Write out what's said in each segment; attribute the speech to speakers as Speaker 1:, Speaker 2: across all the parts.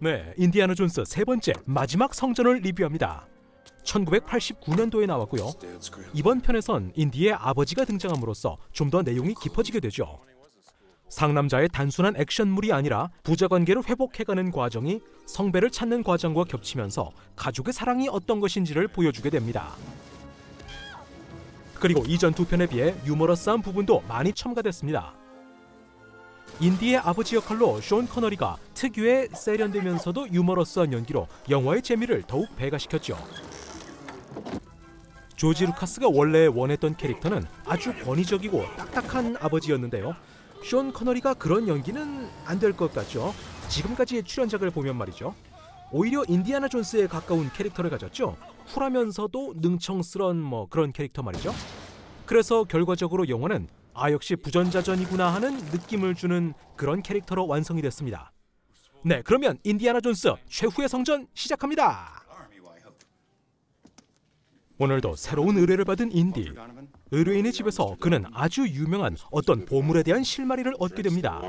Speaker 1: 네, 인디아나 존스 세 번째 마지막 성전을 리뷰합니다. 1989년도에 나왔고요. 이번 편에선 인디의 아버지가 등장함으로써 좀 더 내용이 깊어지게 되죠. 상남자의 단순한 액션물이 아니라 부자관계를 회복해가는 과정이 성배를 찾는 과정과 겹치면서 가족의 사랑이 어떤 것인지를 보여주게 됩니다. 그리고 이전 두 편에 비해 유머러스한 부분도 많이 첨가됐습니다. 인디의 아버지 역할로 숀 커너리가 특유의 세련되면서도 유머러스한 연기로 영화의 재미를 더욱 배가시켰죠. 조지 루카스가 원래 원했던 캐릭터는 아주 권위적이고 딱딱한 아버지였는데요. 숀 커너리가 그런 연기는 안 될 것 같죠. 지금까지의 출연작을 보면 말이죠. 오히려 인디아나 존스에 가까운 캐릭터를 가졌죠. 쿨하면서도 능청스런 그런 캐릭터 말이죠. 그래서 결과적으로 영화는 역시 부전자전이구나 하는 느낌을 주는 그런 캐릭터로 완성이 됐습니다. 네, 그러면 인디아나 존스 최후의 성전 시작합니다. 오늘도 새로운 의뢰를 받은 인디. 의뢰인의 집에서 그는 아주 유명한 어떤 보물에 대한 실마리를 얻게 됩니다.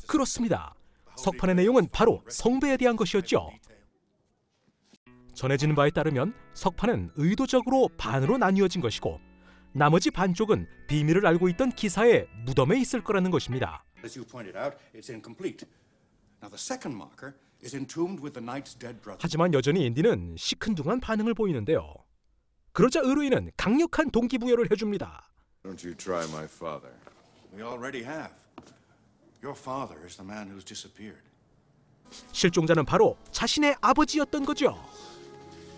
Speaker 1: 그렇습니다. 석판의 내용은 바로 성배에 대한 것이었죠. 전해지는 바에 따르면 석판은 의도적으로 반으로 나뉘어진 것이고 나머지 반쪽은 비밀을 알고 있던 기사의 무덤에 있을 거라는 것입니다. 하지만 여전히 인디는 시큰둥한 반응을 보이는데요. 그러자 의뢰인은 강력한 동기부여를 해줍니다.
Speaker 2: Don't you try my father. We already have. Your father is the man who's disappeared.
Speaker 1: 실종자는 바로 자신의 아버지였던 거죠.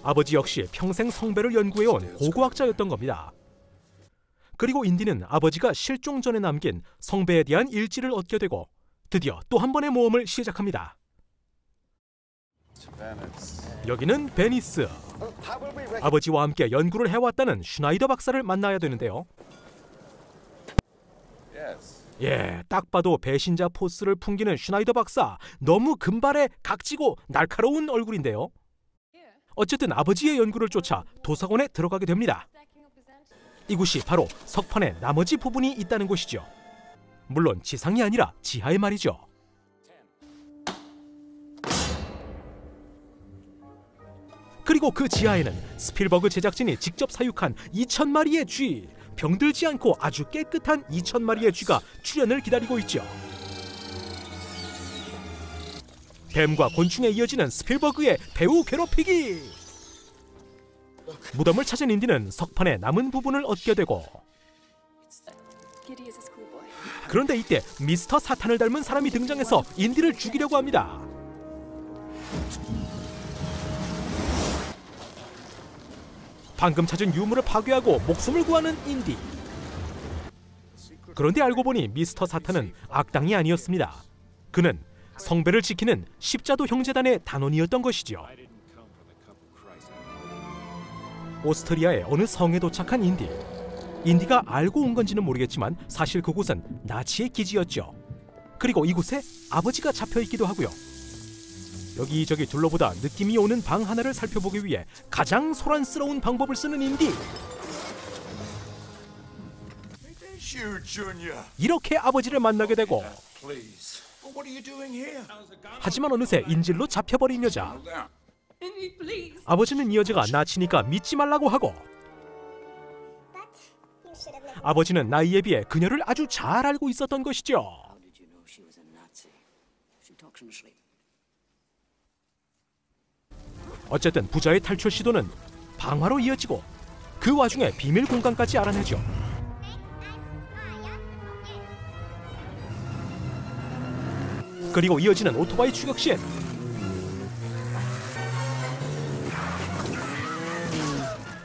Speaker 1: 아버지 역시 평생 성배를 연구해온 고고학자였던 겁니다. 그리고 인디는 아버지가 실종 전에 남긴 성배에 대한 일지를 얻게 되고 드디어 또 한 번의 모험을 시작합니다. 여기는 베니스. 아버지와 함께 연구를 해왔다는 슈나이더 박사를 만나야 되는데요. 딱 봐도 배신자 포스를 풍기는 슈나이더 박사. 너무 금발에 각지고 날카로운 얼굴인데요. 어쨌든 아버지의 연구를 쫓아 도서관에 들어가게 됩니다. 이곳이 바로 석판의 나머지 부분이 있다는 곳이죠. 물론 지상이 아니라 지하에 말이죠. 그리고 그 지하에는 스필버그 제작진이 직접 사육한 2000마리의 쥐, 병들지 않고 아주 깨끗한 2000마리의 쥐가 출연을 기다리고 있죠. 뱀과 곤충에 이어지는 스필버그의 배우 괴롭히기. 무덤을 찾은 인디는 석판의 남은 부분을 얻게 되고 그런데 이때 미스터 사탄을 닮은 사람이 등장해서 인디를 죽이려고 합니다. 방금 찾은 유물을 파괴하고 목숨을 구하는 인디. 그런데 알고 보니 미스터 사탄은 악당이 아니었습니다. 그는 성배를 지키는 십자도 형제단의 단원이었던 것이죠. 오스트리아의 어느 성에 도착한 인디. 인디가 알고 온 건지는 모르겠지만 사실 그곳은 나치의 기지였죠. 그리고 이곳에 아버지가 잡혀있기도 하고요. 여기저기 둘러보다 느낌이 오는 방 하나를 살펴보기 위해 가장 소란스러운 방법을 쓰는 인디. 이렇게 아버지를 만나게 되고 하지만 어느새 인질로 잡혀버린 여자. 아버지는 이 여자가 나치니까 믿지 말라고 하고 아버지는 나이에 비해 그녀를 아주 잘 알고 있었던 것이죠. 어쨌든 부자의 탈출 시도는 방화로 이어지고 그 와중에 비밀 공간까지 알아내죠. 그리고 이어지는 오토바이 추격신.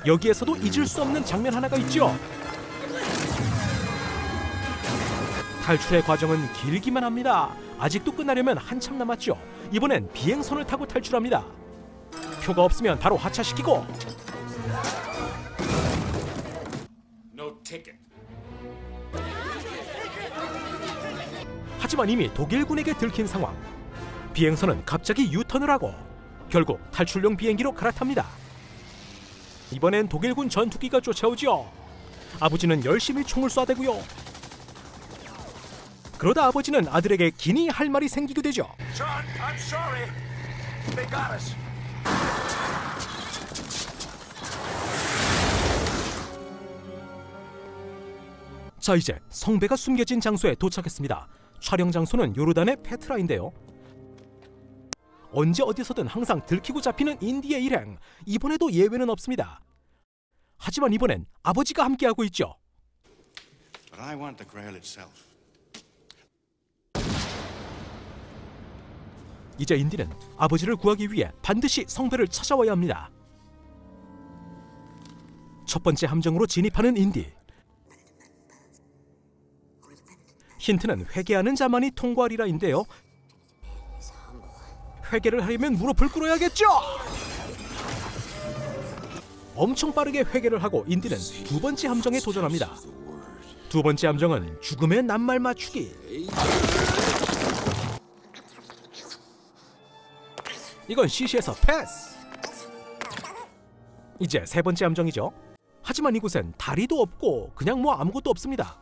Speaker 1: 여기에서도 잊을 수 없는 장면 하나가 있죠. 탈출의 과정은 길기만 합니다. 아직도 끝나려면 한참 남았죠. 이번엔 비행선을 타고 탈출합니다. 표가 없으면 바로 하차시키고 하지만 이미 독일군에게 들킨 상황. 비행선은 갑자기 유턴을 하고 결국 탈출용 비행기로 갈아탑니다. 이번엔 독일군 전투기가 쫓아오죠. 아버지는 열심히 총을 쏴대고요. 그러다 아버지는 아들에게 기니 할 말이 생기게 되죠.
Speaker 3: John, I'm sorry. They got us.
Speaker 1: 자, 이제 성배가 숨겨진 장소에 도착했습니다. 촬영 장소는 요르단의 페트라인데요. 언제 어디서든 항상 들키고 잡히는 인디의 일행, 이번에도 예외는 없습니다. 하지만 이번엔 아버지가 함께하고 있죠.
Speaker 2: But I want the Grail itself.
Speaker 1: 이제 인디는 아버지를 구하기 위해 반드시 성배를 찾아와야 합니다. 첫 번째 함정으로 진입하는 인디. 힌트는 회개하는 자만이 통과하리라인데요. 회개를 하려면 무릎을 꿇어야겠죠. 엄청 빠르게 회개를 하고 인디는 두 번째 함정에 도전합니다. 두 번째 함정은 죽음의 낱말 맞추기. 이건 CC에서 패스. 이제 세 번째 함정이죠. 하지만 이곳엔 다리도 없고 그냥 뭐 아무것도 없습니다.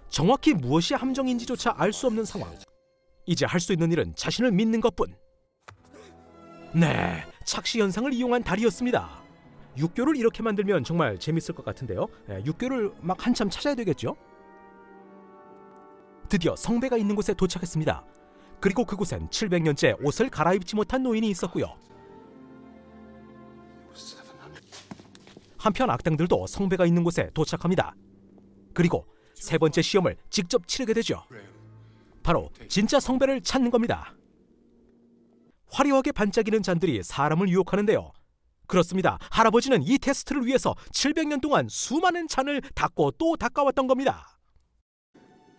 Speaker 1: 정확히 무엇이 함정인지조차 알 수 없는 상황. 이제 할 수 있는 일은 자신을 믿는 것뿐. 네, 착시 현상을 이용한 다리였습니다. 육교를 이렇게 만들면 정말 재밌을 것 같은데요. 육교를 막 한참 찾아야 되겠죠. 드디어 성배가 있는 곳에 도착했습니다. 그리고 그곳엔 700년째 옷을 갈아입지 못한 노인이 있었고요. 한편 악당들도 성배가 있는 곳에 도착합니다. 그리고 세 번째 시험을 직접 치르게 되죠. 바로 진짜 성배를 찾는 겁니다. 화려하게 반짝이는 잔들이 사람을 유혹하는데요. 그렇습니다. 할아버지는 이 테스트를 위해서 700년 동안 수많은 잔을 닦고 또 닦아왔던 겁니다.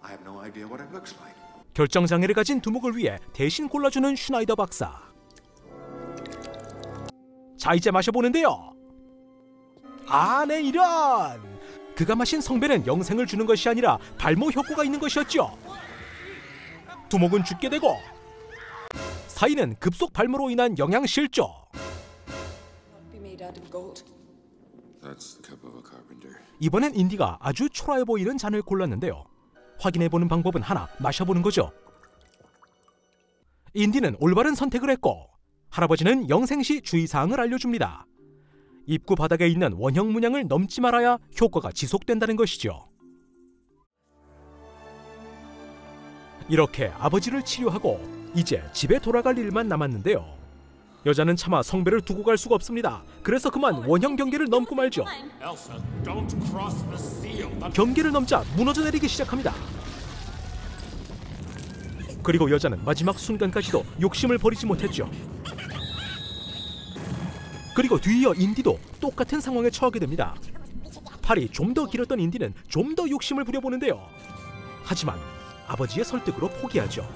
Speaker 2: I have no idea what it looks like.
Speaker 1: 결정장애를 가진 두목을 위해 대신 골라주는 슈나이더 박사. 자, 이제 마셔보는데요. 아, 네, 이런! 그가 마신 성배는 영생을 주는 것이 아니라 발모 효과가 있는 것이었죠. 두목은 죽게 되고 사이는 급속 발모로 인한 영양실조. 이번엔 인디가 아주 초라해 보이는 잔을 골랐는데요. 확인해보는 방법은 하나, 마셔보는 거죠. 인디는 올바른 선택을 했고 할아버지는 영생시 주의사항을 알려줍니다. 입구 바닥에 있는 원형 문양을 넘지 말아야 효과가 지속된다는 것이죠. 이렇게 아버지를 치료하고 이제 집에 돌아갈 일만 남았는데요. 여자는 차마 성배를 두고 갈 수가 없습니다. 그래서 그만 원형 경계를 넘고 말죠. 경계를 넘자 무너져 내리기 시작합니다. 그리고 여자는 마지막 순간까지도 욕심을 버리지 못했죠. 그리고 뒤이어 인디도 똑같은 상황에 처하게 됩니다. 팔이 좀 더 길었던 인디는 좀 더 욕심을 부려보는데요. 하지만 아버지의 설득으로 포기하죠.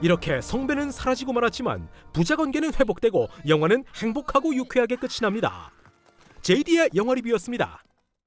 Speaker 1: 이렇게 성배는 사라지고 말았지만 부자관계는 회복되고 영화는 행복하고 유쾌하게 끝이 납니다. JD의 영화 리뷰였습니다.